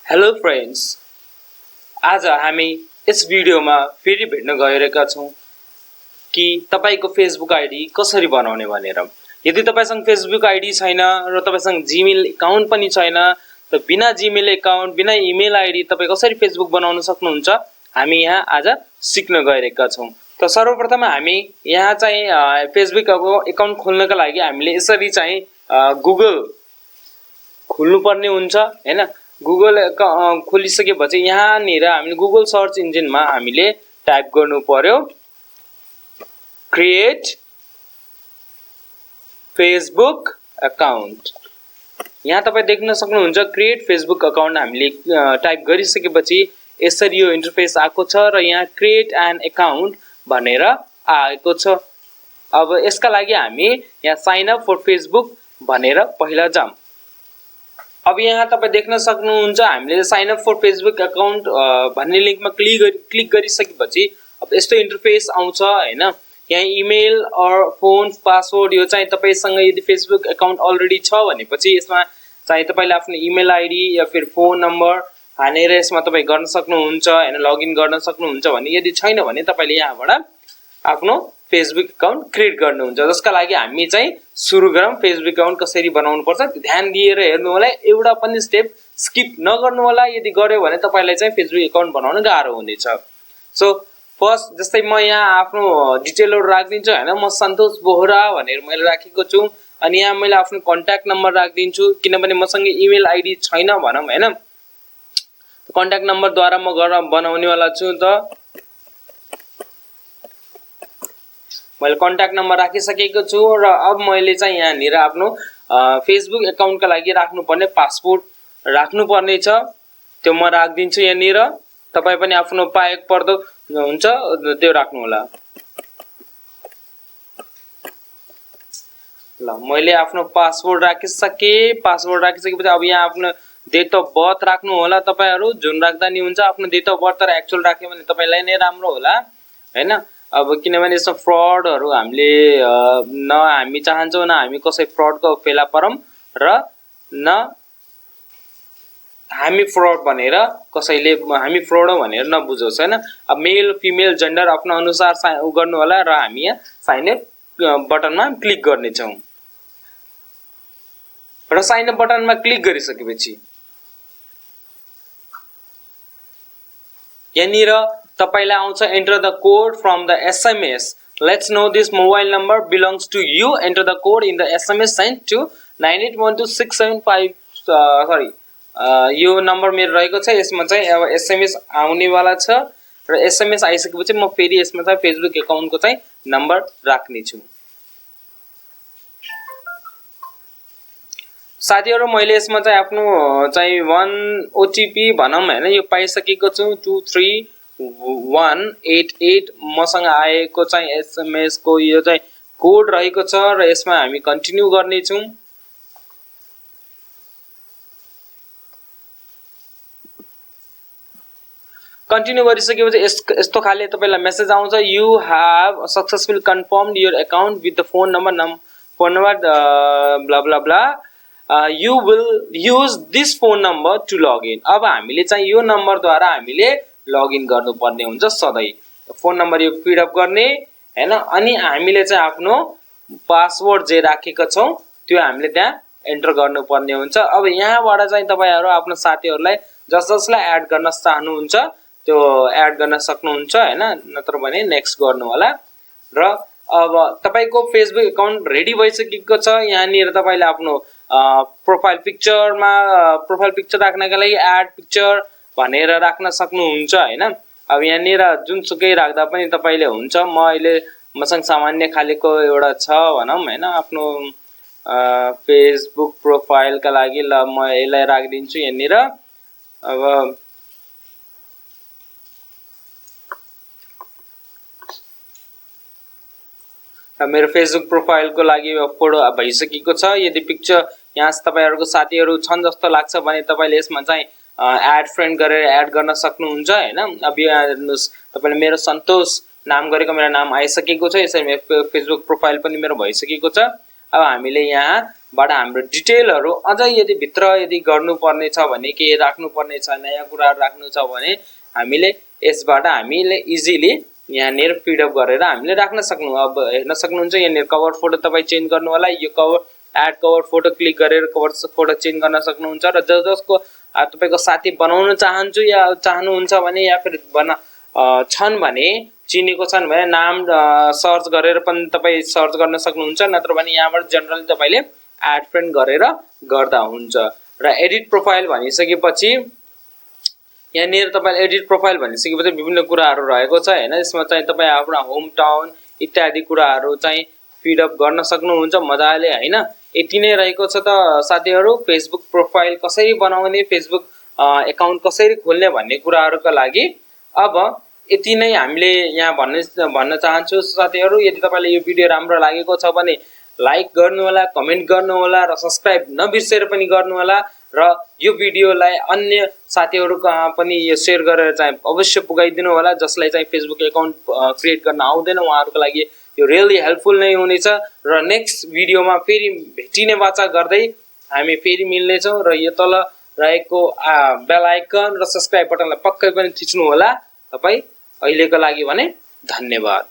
Hello friends, आज हामी यस भिडियोमा फेरि भेट्न गइरहेका छौं कि तपाईको फेसबुक आइडी कसरी बनाउने भनेर। यदि तपाईसँग फेसबुक आइडी छैन र तपाईसँग जीमेल अकाउन्ट पनि छैन त बिना जीमेल अकाउन्ट बिना इमेल आइडी तपाई कसरी फेसबुक बनाउन सक्नुहुन्छ हामी यहाँ आज सिक्न गइरहेका छौं। त सर्वप्रथम हामी यहाँ चाहिँ फेसबुक अकाउन्ट खोल्नका लागि हामीले यसरी चाहिँ गुगल खोल्नुपर्ने हुन्छ हैन। गुगल खोलिसकेपछि यहाँनिर हामीले गुगल सर्च इन्जिनमा हामीले टाइप गर्नु पर्यो क्रिएट फेसबुक अकाउन्ट। यहाँ तपाई देख्न सक्नुहुन्छ क्रिएट फेसबुक अकाउन्ट हामीले टाइप गरिसकेपछि यसरी यो इन्टरफेस आएको छ र यहाँ क्रिएट एन अकाउन्ट भनेर आएको छ। अब यसका लागि हामी यहाँ साइन अप फर फेसबुक भनेर पहिला जाम। अब यहाँ तपाई देख्न सक्नुहुन्छ हामीले sign up for Facebook account भन्ने लिंकमा क्लिक गरिसकेपछि अब यस्तो इन्टरफेस आउँछ हैन। यहाँ इमेल अर फोन पासवर्ड यो चाहिँ तपाईसँग यदि फेसबुक अकाउन्ट अलरेडी छ भनेपछि यसमा चाहिँ तपाईले आफ्नो इमेल आइडी या फिर फोन नम्बर हानेर यसमा तपाई गर्न सक्नुहुन्छ हैन, लगइन गर्न सक्नुहुन्छ भने। यदि छैन भने तपाईले यहाँबाट आफ्नो फेसबुक अकाउन्ट क्रिएट गर्नुहुन्छ। जसका लागि हामी चाहिँ सुरु गरौँ फेसबुक अकाउन्ट कसरी बनाउनु पर्छ ध्यान दिएर हेर्नु होला, एउटा पनि स्टेप स्किप नगर्नु होला। यदि गर्यो भने तपाईलाई चाहिँ फेसबुक अकाउन्ट बनाउन गाह्रो हुनेछ। सो फर्स्ट जस्तै म यहाँ आफ्नो डिटेलहरु राख्दिन्छु हैन। म सन्तोष बोहरा भनेर मैले राखेको छु अनि यहाँ मैले आफ्नो कन्ट्याक्ट नम्बर राख्दिन्छु किनभने मसँग इमेल आइडी छैन भनौं हैन। कन्ट्याक्ट नम्बर द्वारा म बनाउने वाला छु। त मैले कन्ट्याक्ट नम्बर राखिसकेको छु र अब मैले चाहिँ यहाँनिर आफ्नो फेसबुक अकाउन्टका लागि राख्नुपर्ने पासपोर्ट राख्नुपर्ने छ, त्यो म राख्दिन्छु यहाँनिर। तपाई पनि आफ्नो पाएको पर्दो हुन्छ त्यो राख्नु होला। ल मैले आफ्नो पासवर्ड राखिसके। पासवर्ड राखिसकेपछि अब यहाँ आफ्नो डेट अफ बर्थ राख्नु होला तपाईहरु। जुन राख्दा नि हुन्छ, आफ्नो डेट अफ बर्थ र एक्चुअल राख्यो भने तपाईलाई नै राम्रो होला हैन। अब किनभने यसमा फ्रडहरु हामीले न हामी चाहन्छौं न हामी कसै फ्रडको फेला परम र न हामी फ्रड भनेर कसैले हामी फ्रड हो भनेर नबुझोस् हैन। अब मेल फिमेल जेन्डर आफ्नो अनुसार गर्नु होला र हामी यहाँ साइन अप बटनमा क्लिक गर्ने छौं। र साइन अप बटनमा क्लिक गरिसकेपछि यहाँनिर तपाईलाई आउँछ enter the code from the SMS. Let's know this mobile number belongs to you. Enter the code in the SMS sent to 98126755 sorry यो नम्बर मेरो रहेको छ। यसमा चाहिँ अब एसएमएस आउने वाला छ र एसएमएस आइसकेपछि म फेरि यसमा चाहिँ फेसबुक अकाउन्टको चाहिँ नम्बर राख्ने छु। साथीहरु मैले यसमा चाहिँ आफ्नो चाहिँ 1 ओटीपी भनौं हैन यो पाइसकेको छु 23188 मसँग आएको चाहिँ एसएमएस को यो चाहिँ कोड रहेको छ र यसमा हामी कन्टिन्यू गर्ने छौं। कन्टिन्यू गरिसकेपछि यस्तो खाले तपाईलाई मेसेज आउँछ you have successfully confirmed your account with the phone number blah blah blah you will use this phone number to log in। अब हामीले चाहिँ यो नम्बर द्वारा हामीले लगइन गर्नुपर्ने हुन्छ सधैं। फोन नम्बर यो फिड अप गर्ने हैन अनि हामीले चाहिँ आफ्नो पासवर्ड जे राखेका छौं त्यो हामीले त्यहाँ एन्टर गर्नुपर्ने हुन्छ। अब यहाँबाट चाहिँ तपाईहरु आफ्नो साथीहरुलाई जसलाई एड गर्न चाहनुहुन्छ त्यो एड गर्न सक्नुहुन्छ हैन, नत्र भने नेक्स्ट गर्नु होला। र अब तपाईको फेसबुक अकाउन्ट रेडी भइसकेको छ। यहाँनिर तपाईले आफ्नो प्रोफाइल पिक्चर राख्नका लागि एड पिक्चर भनेर राख्न सक्नुहुन्छ हैन। अब यहाँनिर जुनसुकै राख्दा पनि तपाईले हुन्छ। म अहिले मसँग सामान्य खालेको एउटा छ भनौं हैन आफ्नो फेसबुक प्रोफाइलका लागि। ल म यसलाई राख्दिन्छु यहाँनिर। अब मेरो फेसबुक प्रोफाइलको लागि फोटो भइसकेको छ। यदि पिक्चर यहाँ तपाईहरुको साथीहरु छन् जस्तो लाग्छ भने तपाईले यसमा चाहिँ एड फ्रेन्ड गरेर एड गर्न सक्नुहुन्छ हैन। अब यहाँ हेर्नुस् तपाईले मेरो सन्तोष नाम गरेको मेरो नाम आइसकेको छ। यसरी मेरो फेसबुक प्रोफाइल पनि मेरो भइसकेको छ। अब हामीले यहाँबाट हाम्रो डिटेलहरु अझै यदि भित्र यदि गर्नुपर्ने छ भने के राख्नुपर्ने छ नयाँ कुराहरु राख्नु छ भने हामीले यसबाट हामीले इजिली यहाँनिर फिडअप गरेर हामीले राख्न सक्नु। अब हेर्न सक्नुहुन्छ यहाँनिर कभर फोटो तपाई चेन्ज गर्नु होला। यो cover add cover photo click गरेर कभर फोटो चेन्ज गर्न सक्नुहुन्छ र जसको तपाईको साथी बनाउन चाहन्छु या चाहनुहुन्छ भने या फिर छन् भने चिनेको छन् भने नाम सर्च गरेर पनि तपाई सर्च गर्न सक्नुहुन्छ। नत्र भने यहाँबाट जनरली तपाईले एड फ्रेन्ड गरेर गर्दा हुन्छ। र एडिट प्रोफाइल भनिसकेपछि यहाँनिर तपाईले एडिट प्रोफाइल भनिसकेपछि विभिन्न कुराहरु रहेको छ हैन। यसमा चाहिँ तपाई आफ्नो होम टाउन इत्यादि कुराहरु चाहिँ फिडअप गर्न सक्नुहुन्छ मजाले हैन। यति नै रहेको छ त साथीहरु फेसबुक प्रोफाइल कसरी बनाउने फेसबुक अकाउन्ट कसरी खोल्ने भन्ने कुराहरुका लागि। अब यति नै हामीले यहाँ भन्न चाहन्छु साथीहरु। यदि तपाईलाई यो भिडियो राम्रो लागेको छ भने लाइक गर्नु होला, कमेन्ट गर्नु होला र सब्स्क्राइब नबिर्सेर पनि गर्नु होला र यो भिडियोलाई अन्य साथीहरुका पनि यो शेयर गरेर चाहिँ अवश्य पुगाइदिनु होला जसलाई चाहिँ फेसबुक अकाउन्ट क्रिएट गर्न आउँदैन उहाँहरुको लागि यो रियली हेल्पफुल नै हुनेछ। र नेक्स्ट भिडियोमा फेरि भेटिने वाचा गर्दै हामी फेरि मिल्ने छौं र यो तल रहेको बेल आइकन र सब्स्क्राइब बटनलाई पक्कै पनि थिच्नु होला तपाई। अहिलेको लागि भने धन्यवाद।